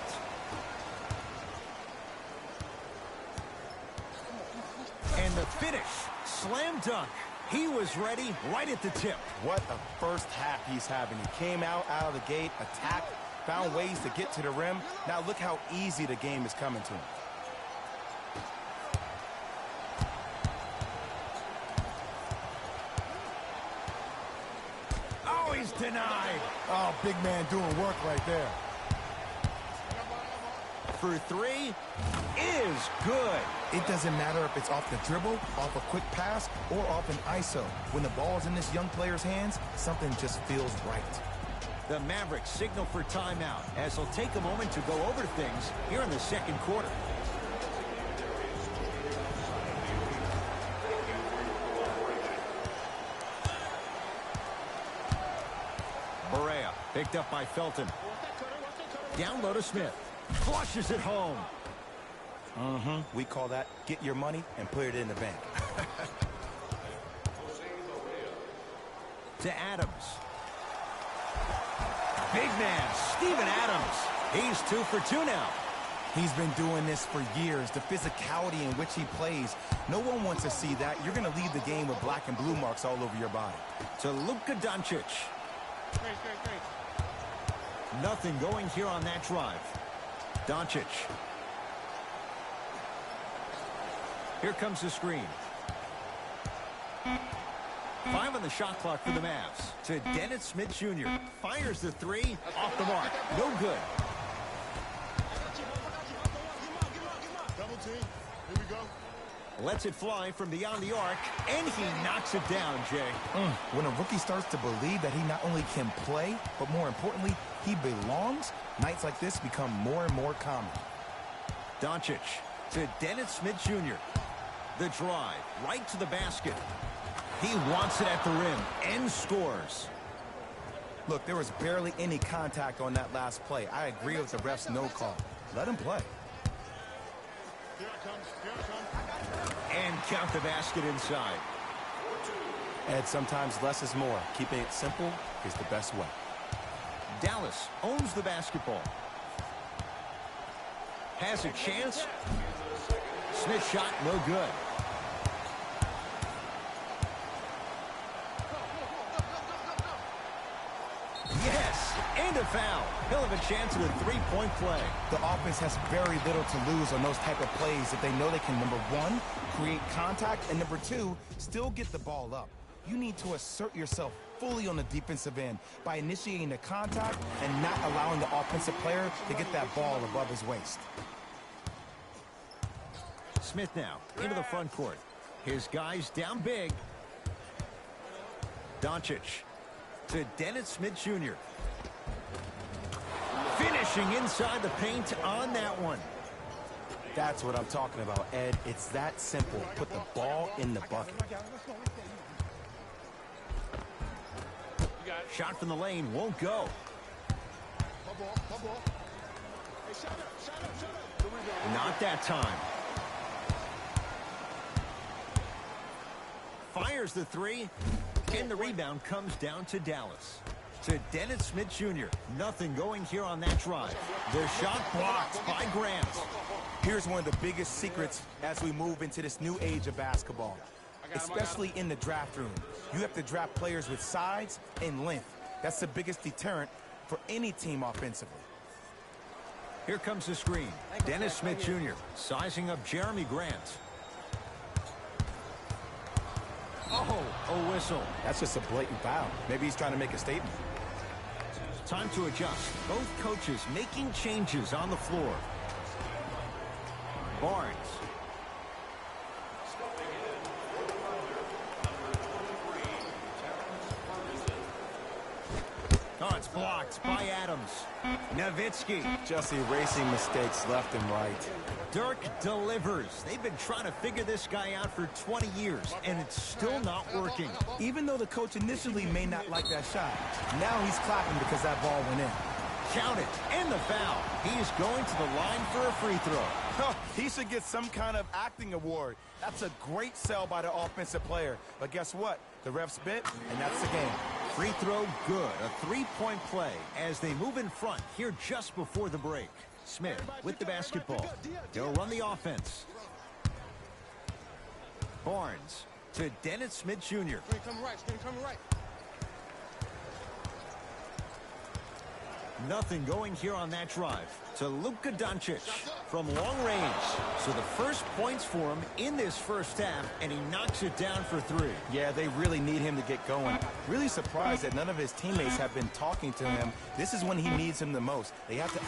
S10: And the finish. Slam dunk. He was ready right at the tip.
S11: What a first half he's having. He came out of the gate, attacked, found ways to get to the rim. Now look how easy the game is coming to him.
S10: Oh, he's denied.
S11: Oh, big man doing work right there.
S10: For three is good.
S11: It doesn't matter if it's off the dribble, off a quick pass, or off an ISO. When the ball's in this young player's hands, something just feels right.
S10: The Mavericks signal for timeout as they'll take a moment to go over things here in the second quarter. Barea picked up by Felton. Down low to Smith. Flushes it home.
S11: We call that get your money and put it in the bank.
S10: To Adams. Big man, Steven Adams. He's 2 for 2 now.
S11: He's been doing this for years. The physicality in which he plays. No one wants to see that. You're going to leave the game with black and blue marks all over your body.
S10: To Luka Doncic. Nothing going here on that drive. Doncic. Here comes the screen. 5 on the shot clock for the Mavs. To Dennis Smith Jr. Fires the 3. Off the mark. No good.
S2: Double team. Here we go.
S10: Lets it fly from beyond the arc. And he knocks it down, Jay.
S11: When a rookie starts to believe that he not only can play, but more importantly, he belongs, nights like this become more and more common.
S10: Doncic to Dennis Smith Jr. The drive right to the basket. He wants it at the rim and scores.
S11: Look, there was barely any contact on that last play. I agree with the ref's no call. Let him play.
S2: Here it comes. Here it comes.
S10: And count the basket inside.
S11: Ed, sometimes less is more. Keeping it simple is the best way.
S10: Dallas owns the basketball. Has a chance. Smith shot, no good. Yes, and a foul. He'll have a chance at a three-point play.
S11: The offense has very little to lose on those type of plays if they know they can, number one, create contact, and number two, still get the ball up. You need to assert yourself fully on the defensive end by initiating the contact and not allowing the offensive player to get that ball above his waist.
S10: Smith now into the front court. His guys down big. Doncic to Dennis Smith Jr. Finishing inside the paint on that one.
S11: That's what I'm talking about, Ed. It's that simple. Put the ball in the bucket.
S10: Shot from the lane won't go. Not that time. Fires the three, and the rebound comes down to Dallas. To Dennis Smith Jr. Nothing going here on that drive. The shot blocked by Grant.
S11: Here's one of the biggest secrets as we move into this new age of basketball, especially in the draft room. You have to draft players with size and length. That's the biggest deterrent for any team offensively.
S10: Here comes the screen. Dennis Smith Jr. sizing up Jeremy Grant. Oh, a whistle.
S11: That's just a blatant foul. Maybe he's trying to make a statement.
S10: Time to adjust. Both coaches making changes on the floor. Barnes. Oh, it's blocked by Adams. Nowitzki.
S11: Just erasing mistakes left and right.
S10: Dirk delivers. They've been trying to figure this guy out for 20 years, and it's still not working.
S11: Even though the coach initially may not like that shot, now he's clapping because that ball went in.
S10: Count it, and the foul. He's going to the line for a free throw.
S11: He should get some kind of acting award. That's a great sell by the offensive player. But guess what? The ref spit, and that's the game.
S10: Free throw good. A three-point play as they move in front here just before the break. Smith with the basketball. He'll run the offense. Barnes to Dennis Smith Jr.
S2: Screen coming right.
S10: Nothing going here on that drive to Luka Doncic from long range. So the first points for him in this first half, and he knocks it down for 3.
S11: Yeah, they really need him to get going. Really surprised that none of his teammates have been talking to him. This is when he needs him the most. They have to...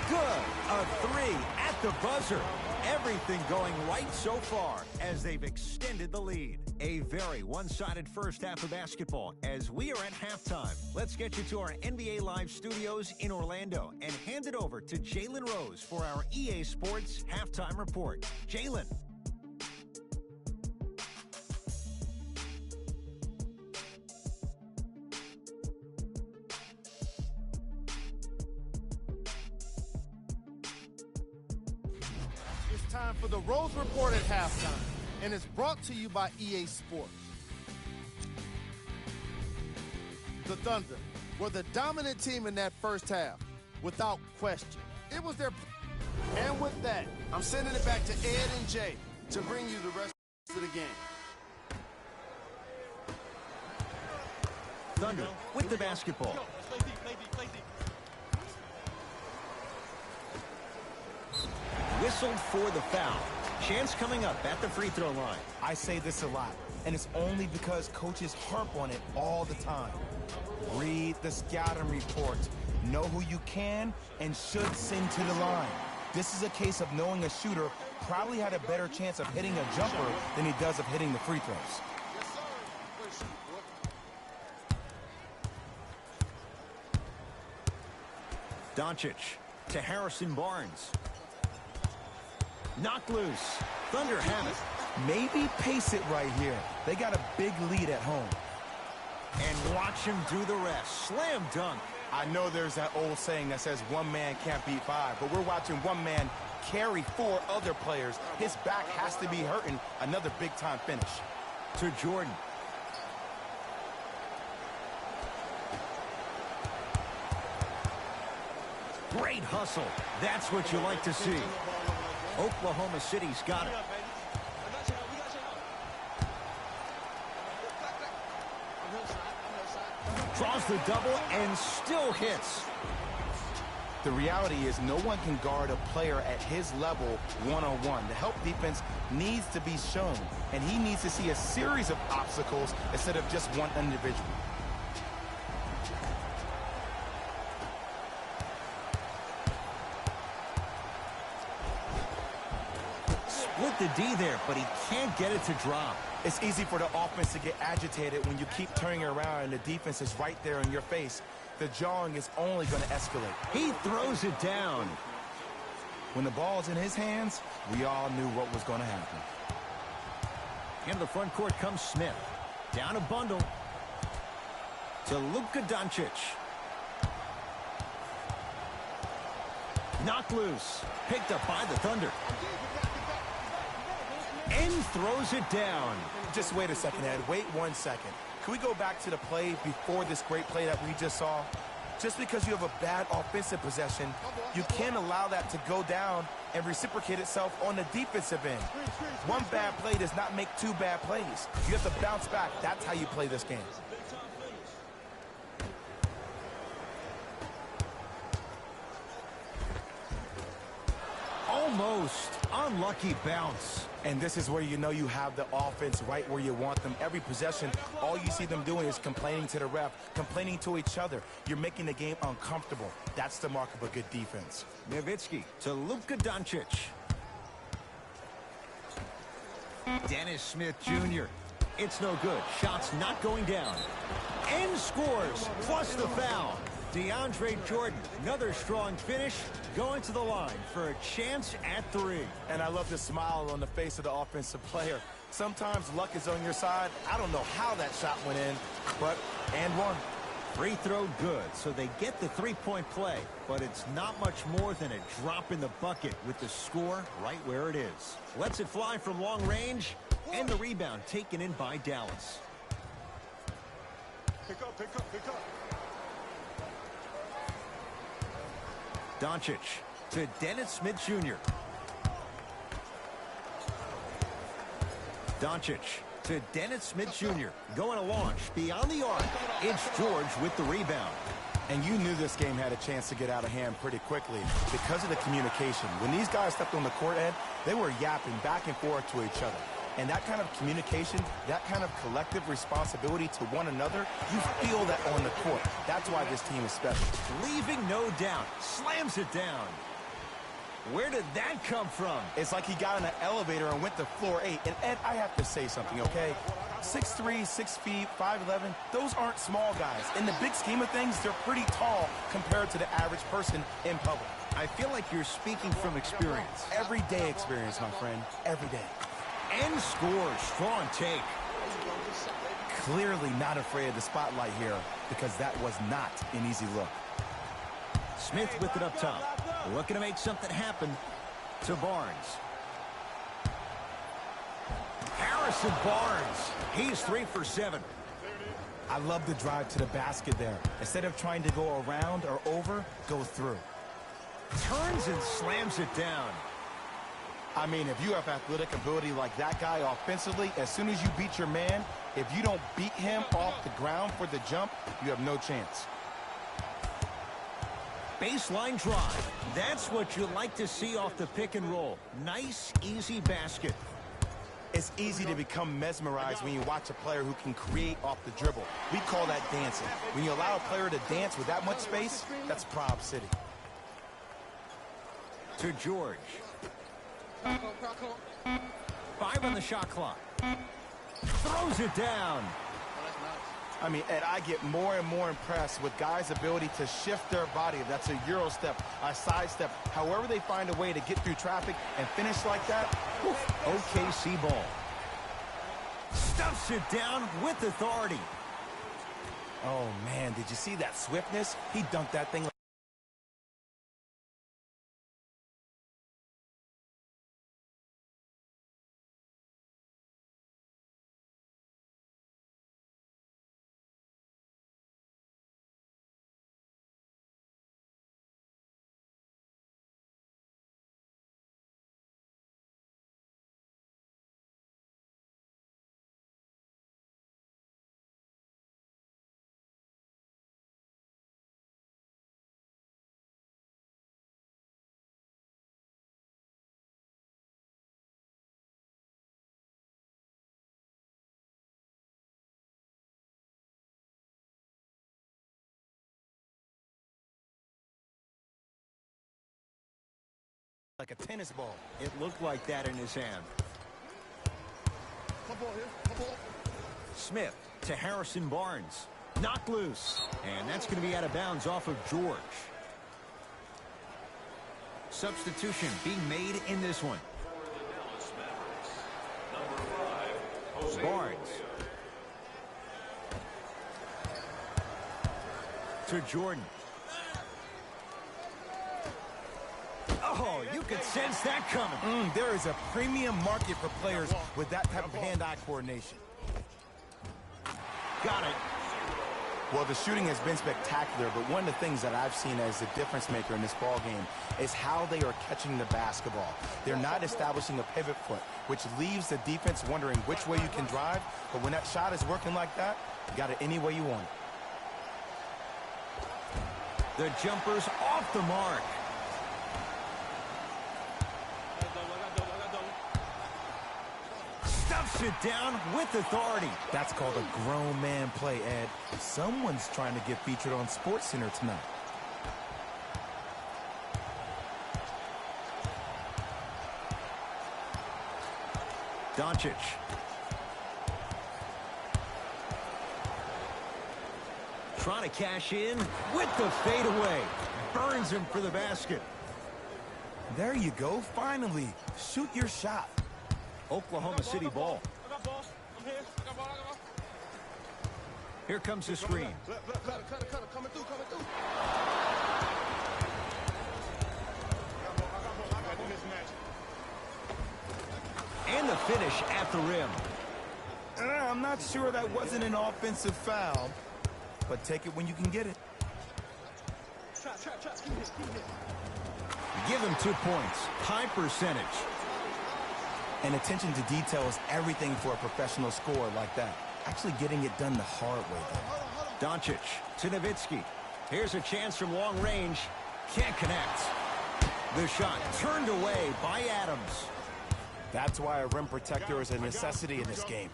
S10: Good. A 3 at the buzzer. Everything going right so far as they've extended the lead. A very one-sided first half of basketball as we are at halftime. Let's get you to our NBA Live studios in Orlando and hand it over to Jalen Rose for our EA Sports Halftime Report. Jalen.
S13: It's time for the Rose Report at halftime, and it's brought to you by EA Sports. The Thunder were the dominant team in that first half, without question. It was their... And with that, I'm sending it back to Ed and Jay to bring you the rest of the game.
S10: Thunder with the basketball. Whistled for the foul. Chance coming up at the free throw line.
S11: I say this a lot, and it's only because coaches harp on it all the time. Read the scouting report. Know who you can and should send to the line. This is a case of knowing a shooter probably had a better chance of hitting a jumper than he does of hitting the free throws.
S10: Doncic to Harrison Barnes. Knocked loose. Thunder have it.
S11: Maybe pace it right here. They got a big lead at home.
S10: And watch him do the rest. Slam dunk.
S11: I know there's that old saying that says one man can't beat 5, but we're watching one man carry 4 other players. His back has to be hurting. Another big-time finish.
S10: To Jordan. Great hustle. That's what you like to see. Oklahoma City's got it. Draws the double and still hits.
S11: The reality is no one can guard a player at his level one-on-one. The help defense needs to be shown, and he needs to see a series of obstacles instead of just one individual.
S10: Split the D there, but he can't get it to drop.
S11: It's easy for the offense to get agitated when you keep turning around and the defense is right there in your face. The jawing is only going to escalate.
S10: He throws it down.
S11: When the ball's in his hands, we all knew what was going to happen.
S10: Into the front court comes Smith. Down a bundle to Luka Doncic. Knocked loose. Picked up by the Thunder. And throws it down.
S11: Just wait a second, Ed. Wait 1 second. Can we go back to the play before this great play that we just saw? Just because you have a bad offensive possession, you can't allow that to go down and reciprocate itself on the defensive end. One bad play does not make 2 bad plays. You have to bounce back. That's how you play this game.
S10: Almost unlucky bounce.
S11: And this is where you know you have the offense right where you want them. Every possession, all you see them doing is complaining to the ref, complaining to each other. You're making the game uncomfortable. That's the mark of a good defense.
S10: Nowitzki to Luka Doncic. Dennis Smith Jr. It's no good. Shots not going down. And scores, plus the foul. DeAndre Jordan, another strong finish, going to the line for a chance at 3.
S11: And I love the smile on the face of the offensive player. Sometimes luck is on your side. I don't know how that shot went in, but and one.
S10: Free throw good, so they get the 3-point play, but it's not much more than a drop in the bucket with the score right where it is. Lets it fly from long range, and the rebound taken in by Dallas.
S4: Pick up, pick up, pick up.
S10: Doncic to Dennis Smith Jr. Doncic to Dennis Smith Jr. Going to launch beyond the arc. It's George with the rebound.
S11: And you knew this game had a chance to get out of hand pretty quickly because of the communication. When these guys stepped on the court, Ed, they were yapping back and forth to each other. And that kind of communication, that kind of collective responsibility to one another, you feel that on the court. That's why this team is special.
S10: Leaving no doubt. Slams it down. Where did that come from?
S11: It's like he got in an elevator and went to floor 8. And Ed, I have to say something, okay? 6'3", 6 feet, 5'11", those aren't small guys. In the big scheme of things, they're pretty tall compared to the average person in public.
S10: I feel like you're speaking from experience.
S11: Everyday experience, my friend. Every day.
S10: And scores. Strong take.
S11: Clearly not afraid of the spotlight here because that was not an easy look.
S10: Smith with it up top. Looking to make something happen to Barnes. Harrison Barnes. He's 3 for 7.
S11: I love the drive to the basket there. Instead of trying to go around or over, go through.
S10: Turns and slams it down.
S11: I mean, if you have athletic ability like that guy offensively, as soon as you beat your man, if you don't beat him off the ground for the jump, you have no chance.
S10: Baseline drive. That's what you like to see off the pick and roll. Nice, easy basket.
S11: It's easy to become mesmerized when you watch a player who can create off the dribble. We call that dancing. When you allow a player to dance with that much space, that's Prob City.
S10: To George. 5 on the shot clock. Throws it down.
S11: I mean, Ed, I get more and more impressed with guys' ability to shift their body. If that's a Euro step, a side step, however they find a way to get through traffic and finish like that.
S10: OKC ball. Stuffs it down with authority.
S11: Oh, man, did you see that swiftness? He dunked that thing. Like a tennis ball.
S10: It looked like that in his hand. Smith to Harrison Barnes. Knocked loose. And that's going to be out of bounds off of George. Substitution being made in this one. Barnes. To Jordan. Oh, you could sense that coming.
S11: There is a premium market for players with that type of hand-eye coordination.
S10: Got it.
S11: Well, the shooting has been spectacular, but one of the things that I've seen as a difference maker in this ball game is how they are catching the basketball. They're not establishing a pivot foot, which leaves the defense wondering which way you can drive, but when that shot is working like that, you got it any way you want it.
S10: The jumper's off the mark. Stuffs it down with authority.
S11: That's called a grown man play, Ed. Someone's trying to get featured on SportsCenter tonight.
S10: Doncic. Trying to cash in with the fadeaway. Burns him for the basket.
S11: There you go. Finally, shoot your shot.
S10: Oklahoma City ball. Here comes the screen. And the finish at the rim.
S11: I'm not sure that wasn't an offensive foul, but take it when you can get it.
S10: Give him 2 points. High percentage.
S11: And attention to detail is everything for a professional scorer like that. Actually getting it done the hard way, though.
S10: Doncic to Nowitzki. Here's a chance from long range. Can't connect. The shot turned away by Adams.
S11: That's why a rim protector is a necessity in this game.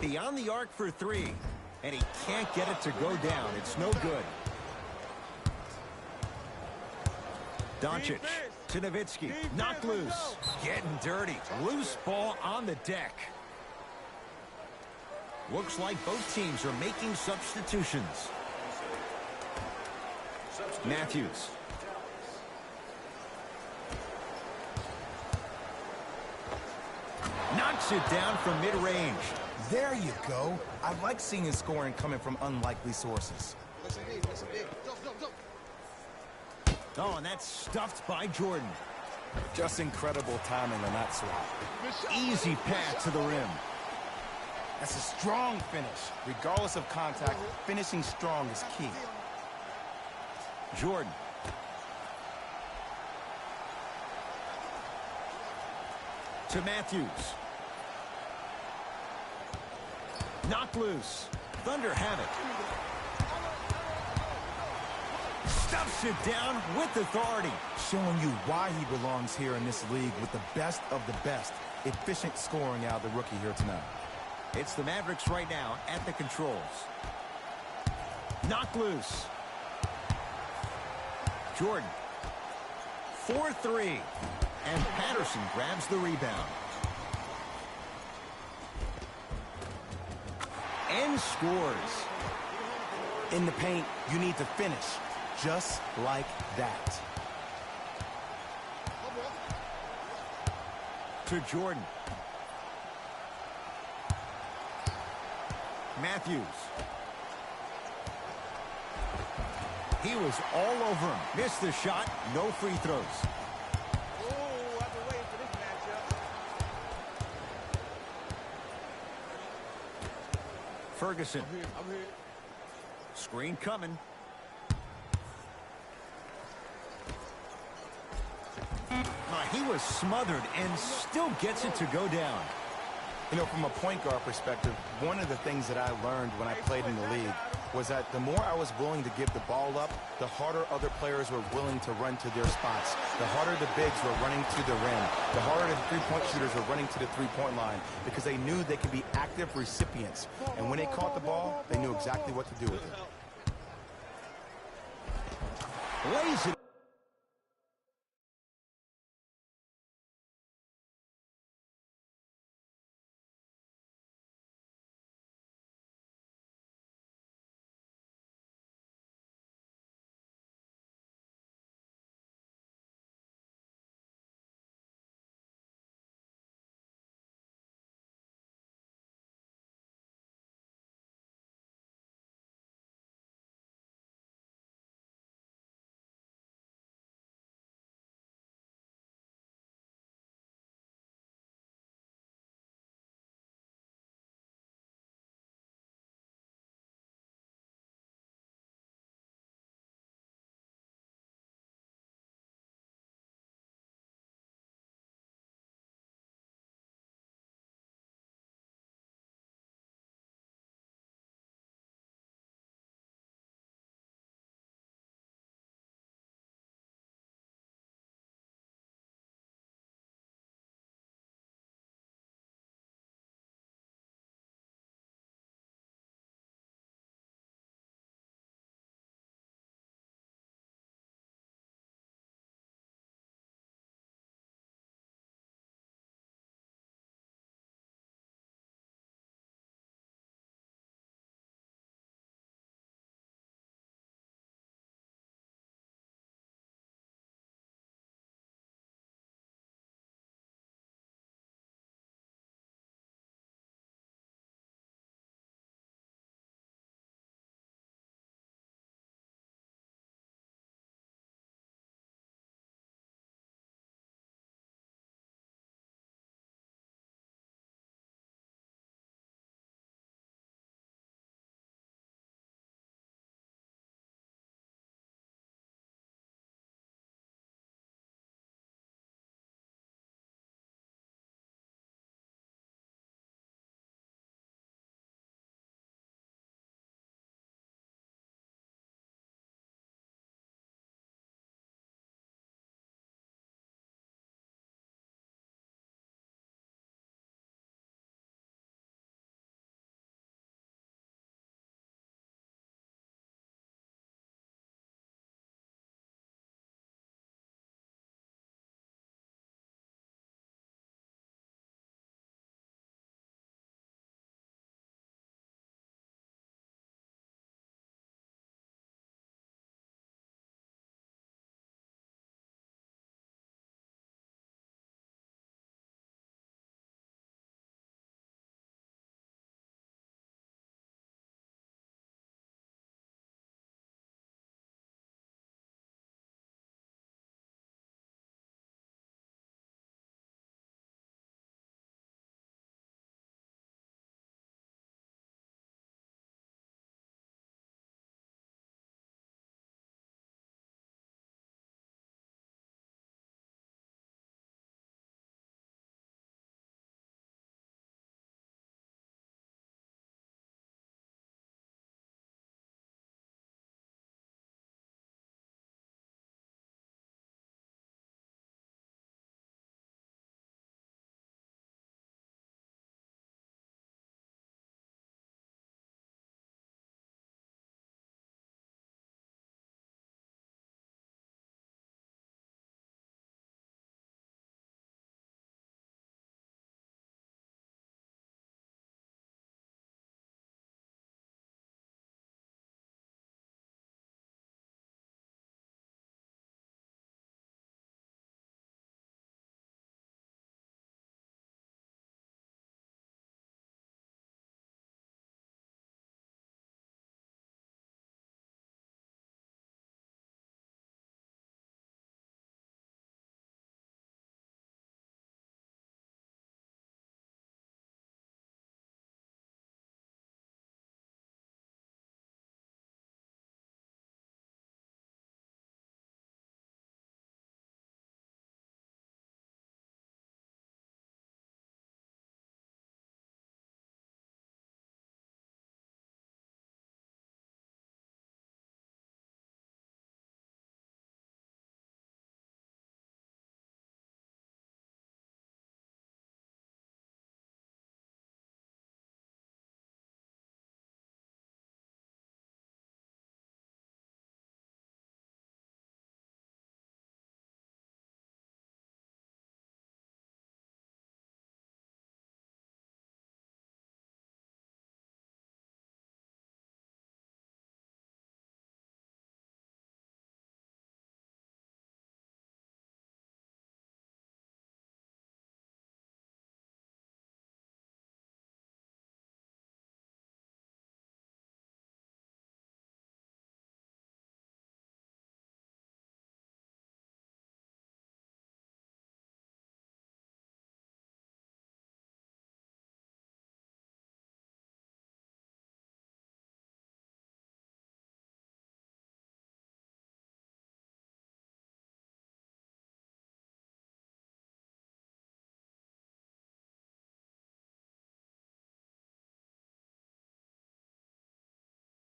S10: Beyond the arc for three. And he can't get it to go down. It's no good. Doncic to Nowitzki. Knocked loose. Getting dirty. Loose ball on the deck. Looks like both teams are making substitutions. Matthews. Knocks it down from mid-range.
S11: There you go. I like seeing his scoring coming from unlikely sources.
S10: Oh, and that's stuffed by Jordan.
S11: Just incredible timing on that swap.
S10: Easy pass to the rim.
S11: That's a strong finish. Regardless of contact, finishing strong is key.
S10: Jordan. To Matthews. Knocked loose. Thunder have it. Stuffs it down with authority.
S11: Showing you why he belongs here in this league with the best of the best. Efficient scoring out of the rookie here tonight.
S10: It's the Mavericks right now at the controls. Knocked loose. Jordan. 4-3. And Patterson grabs the rebound. And scores.
S11: In the paint, you need to finish. Just like that.
S10: To Jordan. Matthews. He was all over him. Missed the shot. No free throws.
S4: I've been waiting for this matchup.
S10: Ferguson.
S4: I'm here.
S10: Screen coming. He was smothered and still gets it to go down.
S11: You know, from a point guard perspective, one of the things that I learned when I played in the league was that the more I was willing to give the ball up, the harder other players were willing to run to their spots. The harder the bigs were running to the rim. The harder the three-point shooters were running to the three-point line because they knew they could be active recipients. And when they caught the ball, they knew exactly what to do with it.
S10: Lays it.